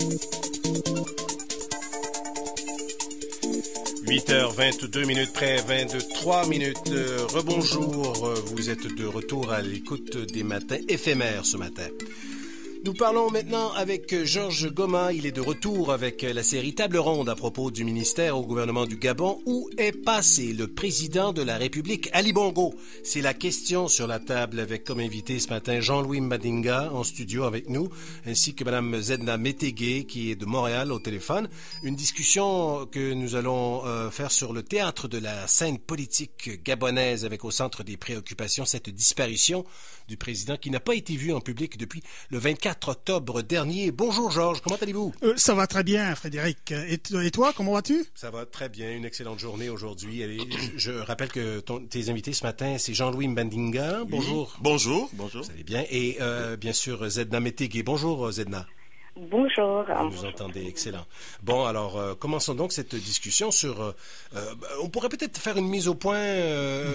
8h22 près 23 minutes. Rebonjour, vous êtes de retour à l'écoute des matins éphémères ce matin. Nous parlons maintenant avec Georges Goma. Il est de retour avec la série Table ronde à propos du ministère au gouvernement du Gabon. Où est passé le président de la République, Ali Bongo? C'est la question sur la table avec comme invité ce matin Jean-Louis Madinga en studio avec nous, ainsi que Mme Zedna Métégué qui est de Montréal au téléphone. Une discussion que nous allons faire sur le théâtre de la scène politique gabonaise avec au centre des préoccupations cette disparition du président qui n'a pas été vu en public depuis le 24 octobre dernier. Bonjour Georges, comment allez-vous? Ça va très bien Frédéric. Et toi, comment vas-tu? Ça va très bien, une excellente journée aujourd'hui. Je rappelle que tes invités ce matin, c'est Jean-Louis Mbandinga. Bonjour. Oui. Bonjour. Vous allez bien. Et bien sûr Zedna Métégué. Bonjour Zedna. Bonjour. Vous nous entendez, excellent. Bon, alors, commençons donc cette discussion sur... on pourrait peut-être faire une mise au point,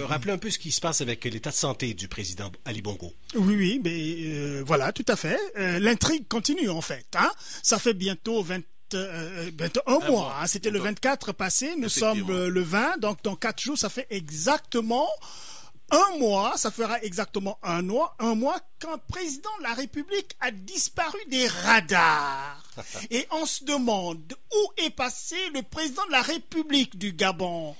rappeler un peu ce qui se passe avec l'état de santé du président Ali Bongo. Oui, mais voilà, tout à fait. L'intrigue continue, en fait. Hein? Ça fait bientôt 21 mois. Hein? C'était le 24 passé, nous sommes le 20, donc dans 4 jours, ça fait exactement... Un mois, ça fera exactement un mois qu'un président de la République a disparu des radars. Et on se demande où est passé le président de la République du Gabon.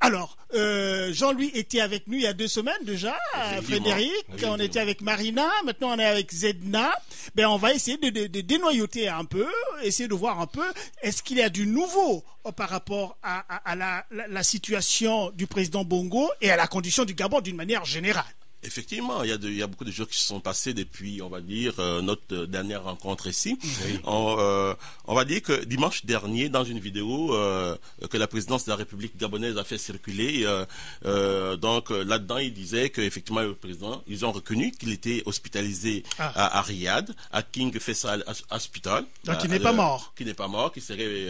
Alors, Jean-Louis était avec nous il y a 2 semaines déjà, Frédéric, on était avec Marina, maintenant on est avec Zedna. Ben, on va essayer de dénoyauter un peu, essayer de voir un peu, est-ce qu'il y a du nouveau par rapport à la situation du président Bongo et à la condition du Gabon d'une manière générale. Effectivement, il y a beaucoup de choses qui se sont passées depuis, on va dire, notre dernière rencontre ici. Oui. On va dire que dimanche dernier, dans une vidéo que la présidence de la République gabonaise a fait circuler, donc là-dedans, il disait qu'effectivement, le président, ils ont reconnu qu'il était hospitalisé à Riyad, à King Faisal Hospital. Donc il n'est pas mort. Qu'il n'est pas mort, qu'il serait...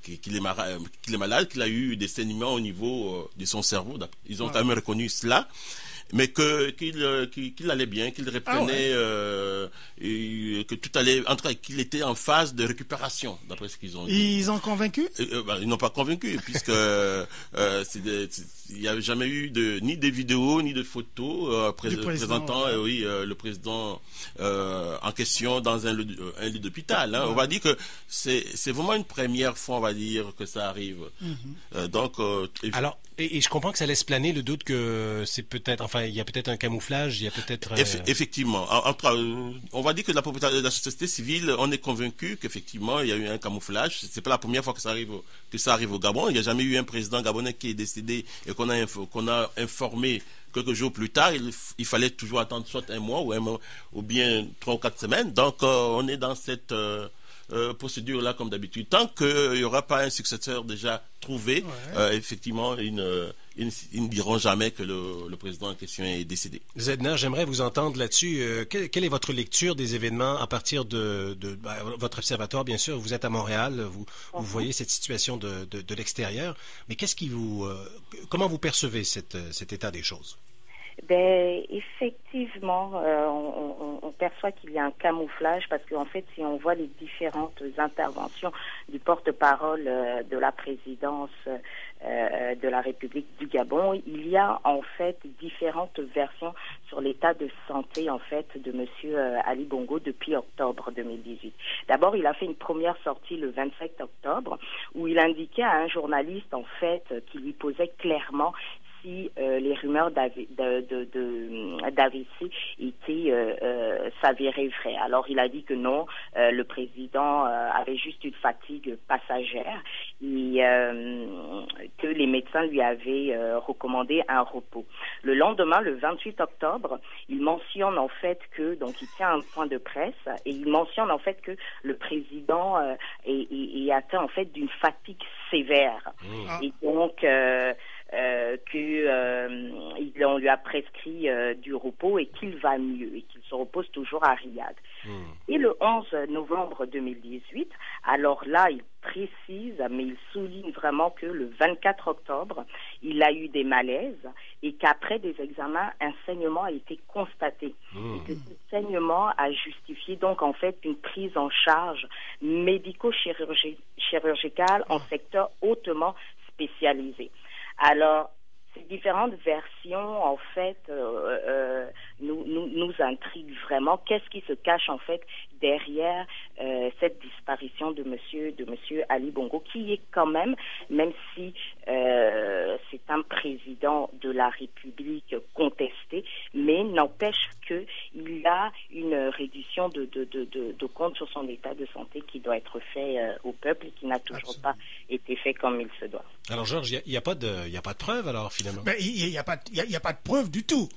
qu'il est malade, qu'il a eu des saignements au niveau de son cerveau. Ils ont quand même reconnu cela. Mais qu'il allait bien, qu'il reprenait, et que tout allait, en tout cas, qu'il était en phase de récupération, d'après ce qu'ils ont dit. Ils ont convaincu? Ils n'ont pas convaincu, puisque il n'y a jamais eu ni de vidéos, ni de photos présentant le président en question dans un lit d'hôpital. Hein. On va dire que c'est vraiment une première fois, on va dire, que ça arrive. Donc, alors, et je comprends que ça laisse planer le doute que c'est peut-être, enfin, il y a peut-être un camouflage, il y a peut-être... Effectivement. On va dire que la société civile, on est convaincu qu'effectivement, il y a eu un camouflage. C'est pas la première fois que ça arrive au Gabon. Il n'y a jamais eu un président gabonais qui est décédé et qu'on a informé quelques jours plus tard. Il fallait toujours attendre soit un mois ou bien 3 ou 4 semaines. Donc, on est dans cette... procédure-là comme d'habitude. Tant qu'il n'y aura pas un successeur déjà trouvé, effectivement, ils ne diront jamais que le président en question est décédé. Zedna, j'aimerais vous entendre là-dessus. Quelle est votre lecture des événements à partir de votre observatoire, bien sûr, vous êtes à Montréal, vous voyez cette situation de l'extérieur, mais comment vous percevez cet état des choses? Ben, effectivement, on perçoit qu'il y a un camouflage parce qu'en fait, si on voit les différentes interventions du porte-parole de la présidence de la République du Gabon, il y a en fait différentes versions sur l'état de santé en fait de Monsieur Ali Bongo depuis octobre 2018. D'abord, il a fait une première sortie le 27 octobre où il indiquait à un journaliste en fait qui lui posait clairement si les rumeurs d'AVC s'avéraient vraies. Alors il a dit que non, le président avait juste une fatigue passagère et que les médecins lui avaient recommandé un repos. Le lendemain, le 28 octobre, il mentionne en fait que, donc il tient un point de presse et il mentionne en fait que le président est atteint en fait d'une fatigue sévère. Et donc qu'on lui a prescrit du repos et qu'il va mieux et qu'il se repose toujours à Riyad. Et le 11 novembre 2018, alors là, il précise, mais il souligne vraiment que le 24 octobre, il a eu des malaises et qu'après des examens, un saignement a été constaté. Et que ce saignement a justifié donc en fait une prise en charge médico-chirurgicale en secteur hautement spécialisé. Alors, ces différentes versions, en fait, nous intriguent vraiment. Qu'est-ce qui se cache, en fait, derrière cette disparition de monsieur Ali Bongo, qui est quand même si c'est un président de la République contesté, mais n'empêche qu'il a une réduction de compte sur son état de santé qui doit être fait au peuple et qui n'a toujours pas été fait comme il se doit. Alors Georges, il n'y a pas de preuve alors finalement. Ben, il n'y a pas de preuve du tout.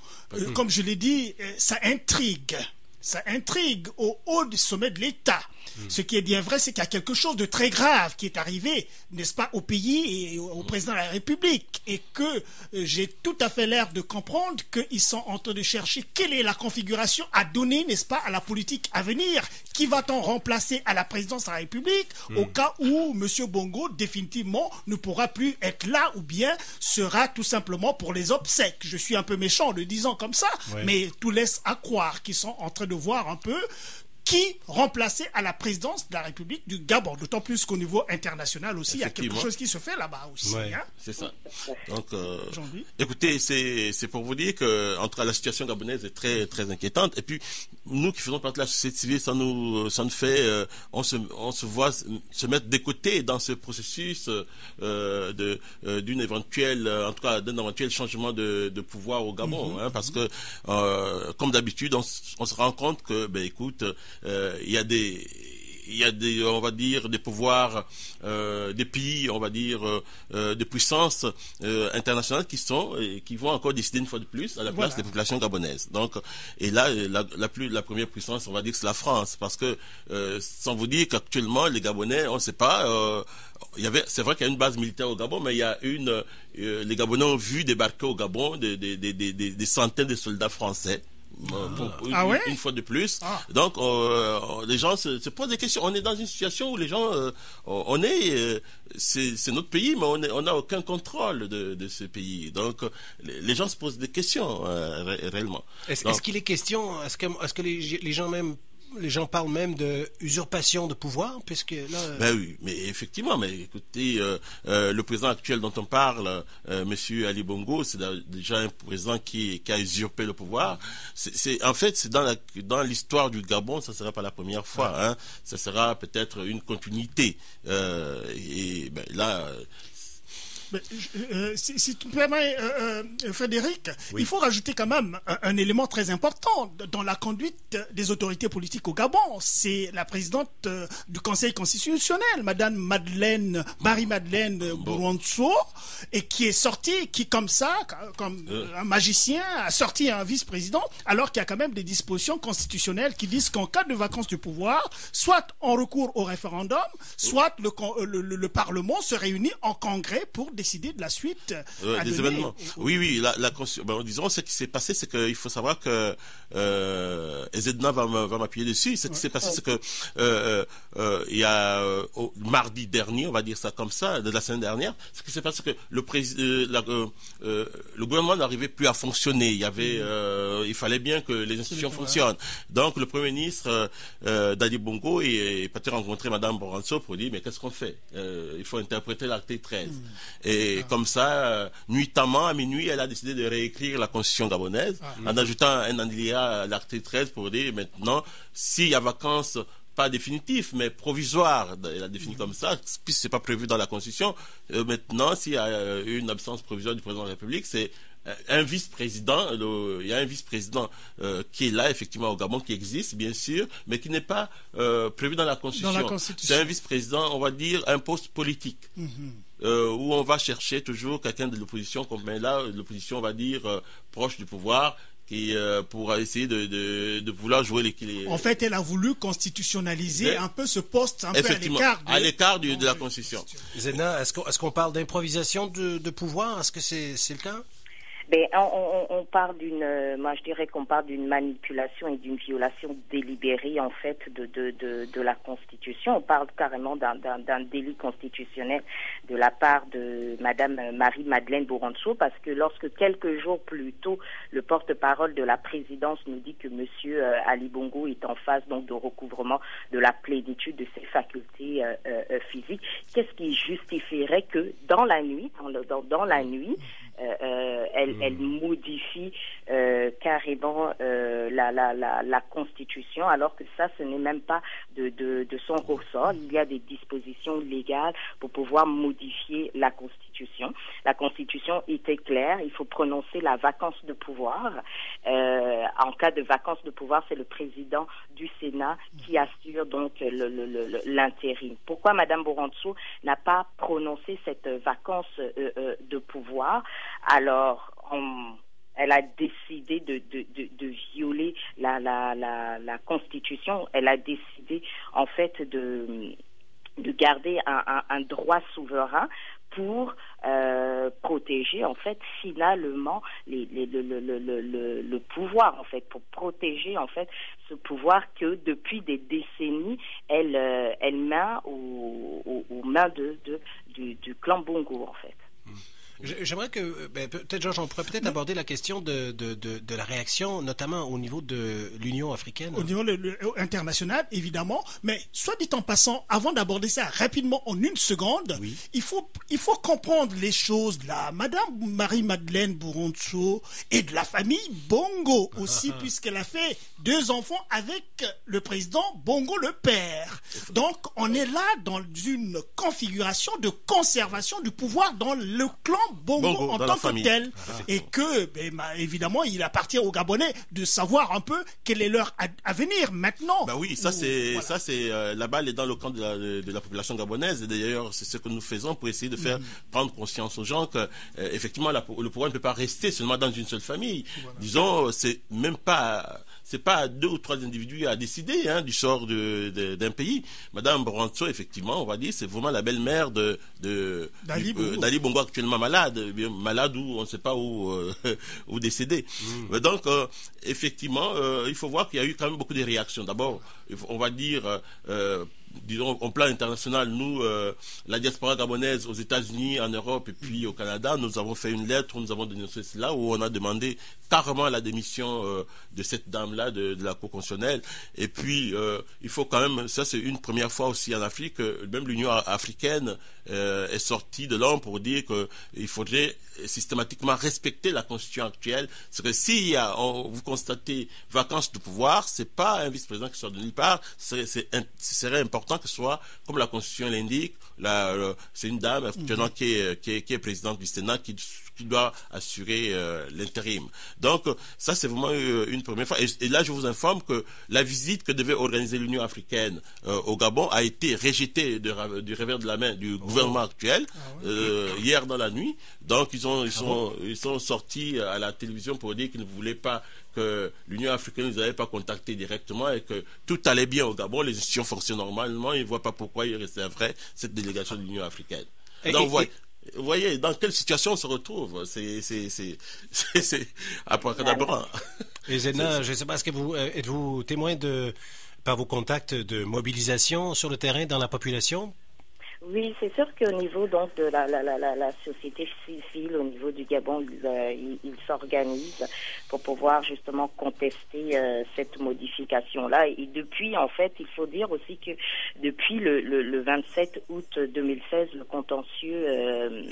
Comme je l'ai dit, ça intrigue. Ça intrigue au haut du sommet de l'État. Ce qui est bien vrai, c'est qu'il y a quelque chose de très grave qui est arrivé, n'est-ce pas, au pays et au président de la République. Et que j'ai tout à fait l'air de comprendre qu'ils sont en train de chercher quelle est la configuration à donner, n'est-ce pas, à la politique à venir. Qui va-t-on remplacer à la présidence de la République au cas où M. Bongo, définitivement, ne pourra plus être là ou bien sera tout simplement pour les obsèques. Je suis un peu méchant en le disant comme ça, mais tout laisse à croire qu'ils sont en train de voir un peu qui remplacer à la présidence de la République du Gabon. D'autant plus qu'au niveau international aussi, il y a quelque chose qui se fait là-bas aussi. Hein? C'est ça. Donc, écoutez, c'est pour vous dire que la situation gabonaise est très très inquiétante. Et puis nous qui faisons partie de la société civile, ça nous fait, on se voit se mettre de côté dans ce processus d'une éventuelle, en tout cas d'un éventuel changement de pouvoir au Gabon, hein, parce que comme d'habitude, on se rend compte que, écoute, il y a des, on va dire, des pouvoirs, des pays, on va dire, de puissances internationales qui vont encore décider une fois de plus à la place des populations gabonaises. Donc, et là, la première puissance, on va dire, c'est la France, parce que sans vous dire qu'actuellement les Gabonais, on ne sait pas. C'est vrai qu'il y a une base militaire au Gabon, mais il y a les Gabonais ont vu débarquer au Gabon des centaines de soldats français. Une fois de plus. Donc les gens se posent des questions. On est dans une situation où les gens c'est notre pays, mais on n'a aucun contrôle de ce pays. Donc les gens se posent des questions réellement. Est-ce qu'il est question, est-ce que les gens parlent même de usurpation de pouvoir, puisque là... oui, mais effectivement, mais écoutez, le président actuel dont on parle, Monsieur Ali Bongo, c'est déjà un président qui a usurpé le pouvoir. En fait, c'est dans l'histoire du Gabon, ça sera pas la première fois, hein. Ça sera peut-être une continuité. Là. Si tu me permets, Frédéric, il faut rajouter quand même un élément très important dans la conduite des autorités politiques au Gabon. C'est la présidente du Conseil constitutionnel, Madame Marie-Madeleine Bouronso, et qui est sortie, comme un magicien, a sorti un vice-président, alors qu'il y a quand même des dispositions constitutionnelles qui disent qu'en cas de vacance du pouvoir, soit on recourt au référendum, soit le Parlement se réunit en congrès pour décider de la suite des événements. Oui, disons, ce qui s'est passé, c'est qu'il faut savoir que Ezedna va m'appuyer dessus. Ce qui s'est passé, c'est que il y a mardi dernier, on va dire ça comme ça, de la semaine dernière, ce qui s'est passé, c'est que le gouvernement n'arrivait plus à fonctionner. Il fallait bien que les institutions fonctionnent. Donc le Premier ministre d'Ali Bongo est parti rencontrer Madame Bouronso pour dire mais qu'est-ce qu'on fait? Il faut interpréter l'article 13. Et comme ça, nuitamment, à minuit, elle a décidé de réécrire la constitution gabonaise en ajoutant un alinéa à l'article 13 pour dire maintenant, s'il y a vacances, pas définitif, mais provisoire, elle a défini comme ça, puisque c'est pas prévu dans la constitution, maintenant, s'il y a une absence provisoire du président de la République, c'est un vice-président, il y a un vice-président qui est là effectivement au Gabon, qui existe bien sûr, mais qui n'est pas prévu dans la Constitution. C'est un vice-président, on va dire, un poste politique. Où on va chercher toujours quelqu'un de l'opposition, comme là, l'opposition, on va dire, proche du pouvoir, pour essayer de vouloir jouer l'équilibre. En fait, elle a voulu constitutionnaliser un peu ce poste, un peu à l'écart de la Constitution. Zena, est-ce qu'on parle d'improvisation de pouvoir? Est-ce que c'est le cas? Ben, on parle moi je dirais qu'on parle d'une manipulation et d'une violation délibérée en fait de la Constitution. On parle carrément d'un délit constitutionnel de la part de Madame Marie-Madeleine Bourancho, parce que lorsque quelques jours plus tôt le porte-parole de la présidence nous dit que Monsieur Ali Bongo est en phase donc de recouvrement de la plénitude de ses facultés physiques, qu'est-ce qui justifierait que dans la nuit, elle modifie carrément la Constitution, alors que ça, ce n'est même pas de son ressort. Il y a des dispositions légales pour pouvoir modifier la Constitution. La Constitution était claire, il faut prononcer la vacance de pouvoir. En cas de vacance de pouvoir, c'est le président du Sénat qui assure donc l'intérim. Pourquoi Madame Bourancho n'a pas prononcé cette vacance de pouvoir? Alors, elle a décidé de violer la Constitution. Elle a décidé, en fait, de garder un droit souverain pour protéger, en fait, finalement, le pouvoir, en fait, pour protéger, en fait, ce pouvoir que, depuis des décennies, elle met aux mains du clan Bongo, en fait. J'aimerais que, peut-être Georges, on pourrait peut-être aborder la question de la réaction, notamment au niveau de l'Union africaine. Au niveau international, évidemment, mais soit dit en passant, avant d'aborder ça rapidement en une seconde, oui, il faut comprendre les choses là. Madame Marie-Madeleine Bourancho et de la famille Bongo aussi, puisqu'elle a fait 2 enfants avec le président Bongo le père. Donc, on est là dans une configuration de conservation du pouvoir dans le clan Bongo en tant que tel, et que évidemment il appartient aux Gabonais de savoir un peu quel est leur avenir maintenant. Bah oui, ça c'est la balle est dans le camp de la population gabonaise, et d'ailleurs c'est ce que nous faisons pour essayer de faire prendre conscience aux gens que effectivement le pouvoir ne peut pas rester seulement dans une seule famille. Voilà. Disons, c'est pas 2 ou 3 individus à décider du sort d'un pays. Madame Bourancho, effectivement, on va dire, c'est vraiment la belle-mère d'Ali Bongo, actuellement malade où on ne sait pas où décédé. Donc, effectivement, il faut voir qu'il y a eu quand même beaucoup de réactions. D'abord, on va dire, disons, au plan international, nous, la diaspora gabonaise aux États-Unis, en Europe et puis au Canada, nous avons fait une lettre où nous avons dénoncé cela, où on a demandé carrément la démission de cette dame-là de la Cour constitutionnelle. Et puis, il faut quand même, ça c'est une première fois aussi en Afrique, même l'Union africaine est sortie de l'ombre pour dire qu'il faudrait systématiquement respecter la Constitution actuelle. C'est que si vous constatez vacance de pouvoir, c'est pas un vice-président qui sort de nulle part, ce serait important que ce soit, comme la Constitution l'indique, c'est une dame actuellement qui est présidente du Sénat qui doit assurer l'intérim. Donc ça c'est vraiment une première fois, et là je vous informe que la visite que devait organiser l'Union africaine au Gabon a été rejetée du revers de la main du gouvernement actuel hier dans la nuit. Donc ils sont sortis à la télévision pour dire qu'ils ne voulaient pas que l'Union africaine ne nous avait pas contacté directement et que tout allait bien au Gabon, les institutions fonctionnent normalement, ils ne voient pas pourquoi il resterait cette délégation de l'Union africaine. Donc vous voyez dans quelle situation on se retrouve. C'est abracadabra. Et Zena, je ne sais pas, êtes-vous témoin par vos contacts de mobilisation sur le terrain dans la population? Oui, c'est sûr qu'au niveau donc de la société civile, au niveau du Gabon, ils s'organisent pour pouvoir justement contester cette modification-là. Et depuis, en fait, il faut dire aussi que depuis le 27 août 2016, le contentieux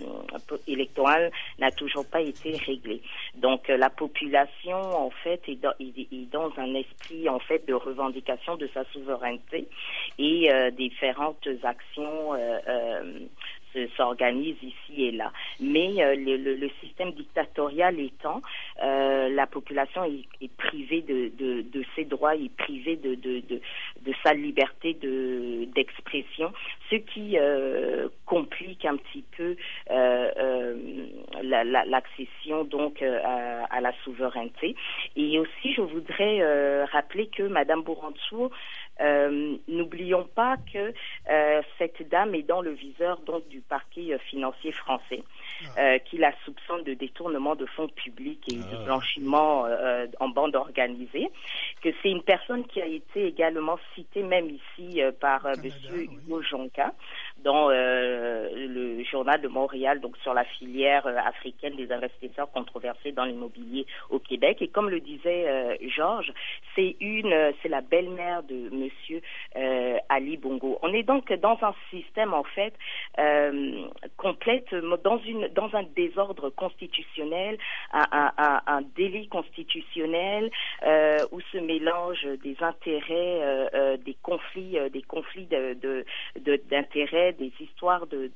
électoral n'a toujours pas été réglé. Donc la population, en fait, est dans un esprit en fait de revendication de sa souveraineté, et différentes actions s'organisent ici et là. Mais le système dictatorial étant, la population est privée de ses droits, est privée de sa liberté d'expression, ce qui complique un petit peu l'accession donc à la souveraineté. Et aussi, je voudrais rappeler que Madame Bourantou, n'oublions pas que cette dame est dans le viseur donc du parquet financier français, qui la soupçonne de détournement de fonds publics et de blanchiment en bande organisée, que c'est une personne qui a été également citée même ici par Monsieur Hugo Jonca dans le journal de Montréal, donc sur la filière africaine des investisseurs controversés dans l'immobilier au Québec. Et comme le disait Georges, c'est la belle-mère de Monsieur Ali Bongo. On est donc dans un système en fait complète, dans un désordre constitutionnel, un délit constitutionnel où se mélangent des intérêts, des conflits d'intérêts, des histoires de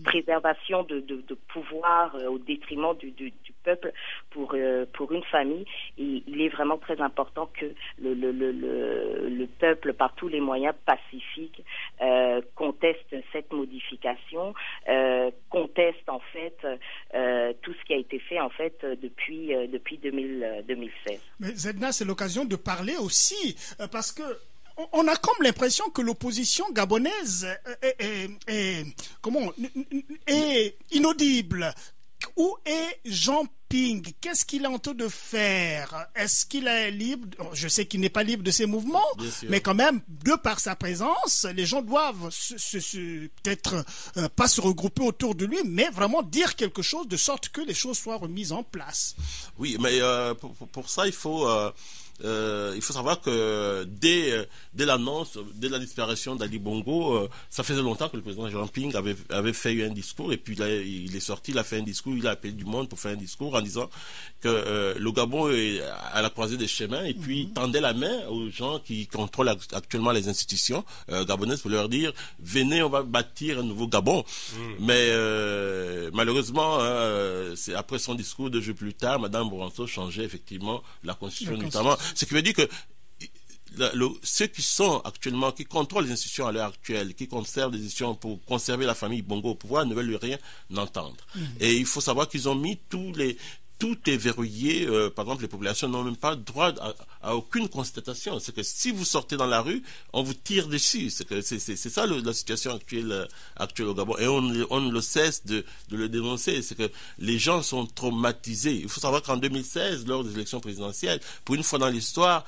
préservation de pouvoir au détriment du peuple pour une famille. Et il est vraiment très important que le peuple, par tous les moyens pacifiques, conteste cette modification, conteste en fait tout ce qui a été fait en fait depuis 2016. Mais Zedna, c'est l'occasion de parler aussi parce que on a comme l'impression que l'opposition gabonaise est inaudible. Où est Jean Ping? Qu'est-ce qu'il est en train de faire? Est-ce qu'il est libre? Je sais qu'il n'est pas libre de ses mouvements, mais quand même, de par sa présence, les gens doivent peut-être pas se regrouper autour de lui, mais vraiment dire quelque chose de sorte que les choses soient remises en place. Oui, mais pour ça, il faut savoir que dès l'annonce, dès la disparition d'Ali Bongo, ça faisait longtemps que le président Jean Ping avait fait un discours, et puis là, il est sorti, il a fait un discours, il a appelé du monde pour faire un discours en disant que le Gabon est à la croisée des chemins, et puis il tendait la main aux gens qui contrôlent actuellement les institutions gabonaises pour leur dire venez, on va bâtir un nouveau Gabon. Mais malheureusement, c'est après son discours 2 jours plus tard, Madame Bourantou changeait effectivement la constitution notamment. Ce qui veut dire que ceux qui sont actuellement, qui contrôlent les institutions à l'heure actuelle, qui conservent les institutions pour conserver la famille Bongo au pouvoir, ne veulent rien entendre. Et il faut savoir qu'ils ont mis tout est verrouillé. Par exemple, les populations n'ont même pas droit à aucune constatation. C'est que si vous sortez dans la rue, on vous tire dessus. C'est ça la situation actuelle au Gabon. Et on ne cesse de le dénoncer. C'est que les gens sont traumatisés. Il faut savoir qu'en 2016, lors des élections présidentielles, pour une fois dans l'histoire,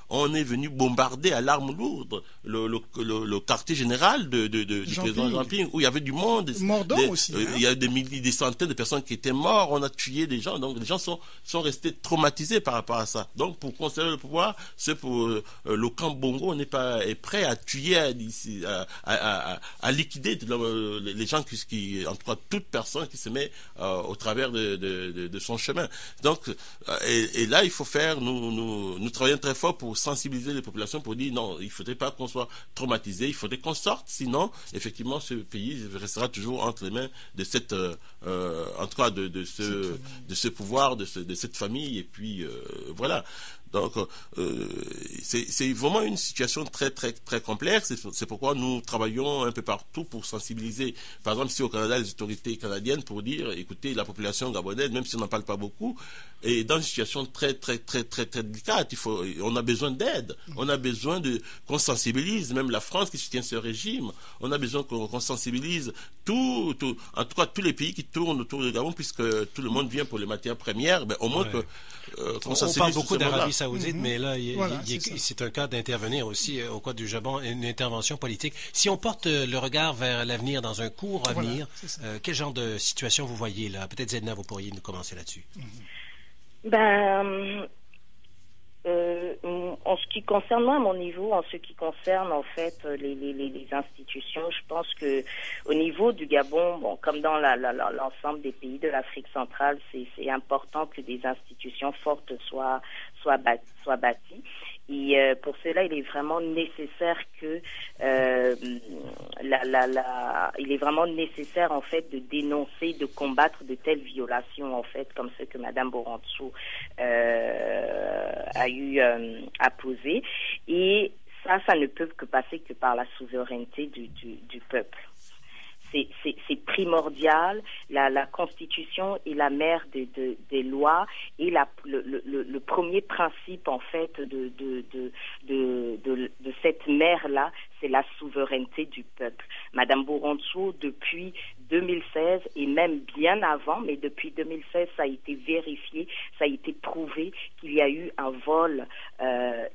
on est venu bombarder à l'arme lourde le quartier général du président Jean Ping, où il y avait du monde. Mordant aussi. Il y a des centaines de personnes qui étaient mortes. On a tué des gens. Donc les gens sont restés traumatisés par rapport à ça. Donc pour conserver le pouvoir, le camp Bongo est prêt à tuer, à liquider les gens qui en tout cas toute personne qui se met au travers de son chemin. Donc et là il faut nous travaillons très fort pour sensibiliser les populations, pour dire non, il ne faudrait pas qu'on soit traumatisé, il faudrait qu'on sorte, sinon effectivement ce pays restera toujours entre les mains de cette en tout cas de ce pouvoir, de cette famille, et puis voilà. Donc c'est vraiment une situation très très très complexe. C'est pourquoi nous travaillons un peu partout pour sensibiliser, par exemple ici au Canada, les autorités canadiennes, pour dire écoutez, la population gabonaise, même si on n'en parle pas beaucoup, est dans une situation très très très très très délicate. On a besoin d'aide, on a besoin qu'on sensibilise, même la France qui soutient ce régime, on a besoin qu'on sensibilise en tout cas tous les pays qui tournent autour du Gabon, puisque tout le monde vient pour les matières premières, au moins qu'on sensibilise. On parle beaucoup d'Arabie Saoudite, mais là, c'est un cas d'intervenir aussi au cas du Gabon, une intervention politique. Si on porte le regard vers l'avenir, dans un court avenir, quel genre de situation vous voyez là? Peut-être Zedna, vous pourriez nous commencer là-dessus. En ce qui concerne moi, à mon niveau, en ce qui concerne en fait les institutions, je pense que au niveau du Gabon, comme dans l'ensemble des pays de l'Afrique centrale, c'est important que des institutions fortes soient bâties. Et pour cela, il est vraiment nécessaire que il est vraiment nécessaire en fait de dénoncer, de combattre de telles violations en fait, comme ce que Madame Bourantou a eu à poser. Et ça ne peut que passer que par la souveraineté du peuple. c'est primordial. La Constitution est la mère des lois et le premier principe en fait de cette mère-là, c'est la souveraineté du peuple. Madame Buronso, depuis 2016 et même bien avant, mais depuis 2016, ça a été vérifié, ça a été prouvé qu'il y a eu un vol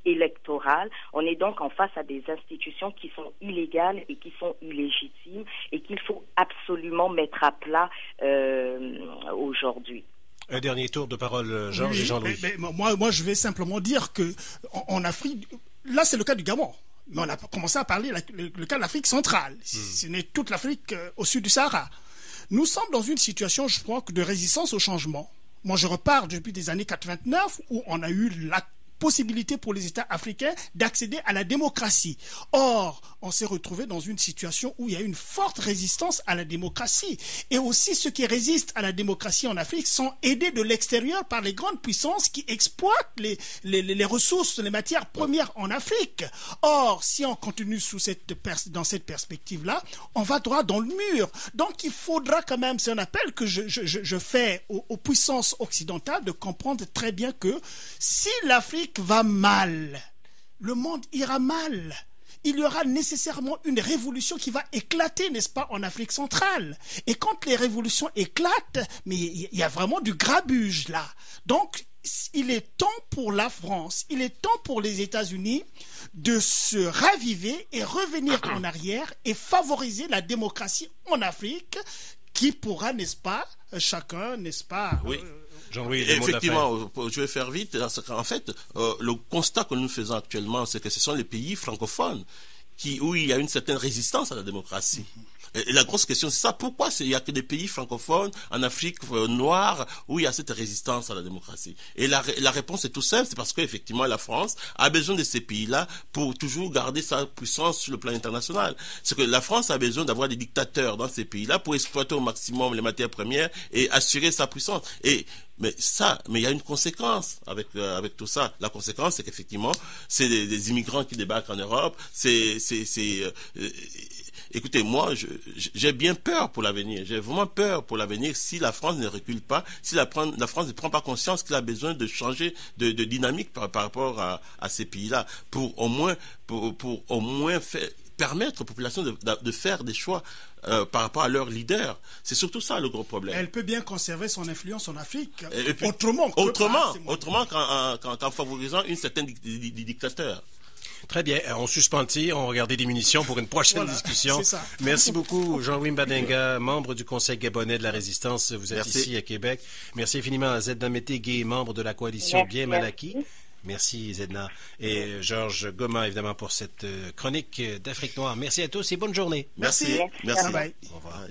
électoral. On est donc en face à des institutions qui sont illégales et qui sont illégitimes et qu'il faut absolument mettre à plat aujourd'hui. Un dernier tour de parole, Georges et Jean-Louis. Moi, je vais simplement dire que en Afrique, là, c'est le cas du Gabon. Mais on a commencé à parler le cas de l'Afrique centrale. Ce n'est toute l'Afrique au sud du Sahara. Nous sommes dans une situation, je crois, de résistance au changement. Moi, je repars depuis des années 89 où on a eu la possibilité pour les États africains d'accéder à la démocratie. Or, on s'est retrouvé dans une situation où il y a une forte résistance à la démocratie. Et aussi, ceux qui résistent à la démocratie en Afrique sont aidés de l'extérieur par les grandes puissances qui exploitent les ressources, les matières premières en Afrique. Or, si on continue dans cette perspective-là, on va droit dans le mur. Donc, il faudra quand même, c'est un appel que je fais aux puissances occidentales de comprendre très bien que si l'Afrique va mal, le monde ira mal. Il y aura nécessairement une révolution qui va éclater, n'est-ce pas, en Afrique centrale. Et quand les révolutions éclatent, mais il y a vraiment du grabuge là. Donc, il est temps pour la France, il est temps pour les États-Unis de se raviver et revenir en arrière et favoriser la démocratie en Afrique qui pourra, n'est-ce pas, chacun, n'est-ce pas... Oui. Jean-Louis, effectivement, je vais faire vite. En fait, le constat que nous faisons actuellement, c'est que ce sont les pays francophones où il y a une certaine résistance à la démocratie. Et la grosse question, c'est ça. Pourquoi il n'y a que des pays francophones en Afrique noire où il y a cette résistance à la démocratie? Et la réponse est tout simple, c'est parce qu'effectivement la France a besoin de ces pays-là pour toujours garder sa puissance sur le plan international. C'est que la France a besoin d'avoir des dictateurs dans ces pays-là pour exploiter au maximum les matières premières et assurer sa puissance. Mais il y a une conséquence avec tout ça. La conséquence, c'est qu'effectivement, c'est des immigrants qui débarquent en Europe. Écoutez, moi, j'ai bien peur pour l'avenir. J'ai vraiment peur pour l'avenir si la France ne recule pas, si la France ne prend pas conscience qu'elle a besoin de changer de dynamique par rapport à ces pays-là, pour au moins permettre aux populations de faire des choix par rapport à leurs leaders. C'est surtout ça le gros problème. Elle peut bien conserver son influence en Afrique puis, autrement qu'en favorisant une certaine dictateur. Très bien. On suspend le tir, on regarde l'émission pour une prochaine discussion. Merci beaucoup, Jean-Louis Mbadenga, membre du Conseil gabonais de la Résistance. Vous êtes ici à Québec. Merci infiniment à Zedna Mété-Gué, membre de la coalition Bien Malaki. Merci, Zedna. Et Georges Goma, évidemment, pour cette chronique d'Afrique noire. Merci à tous et bonne journée. Merci. Bye bye. Au revoir.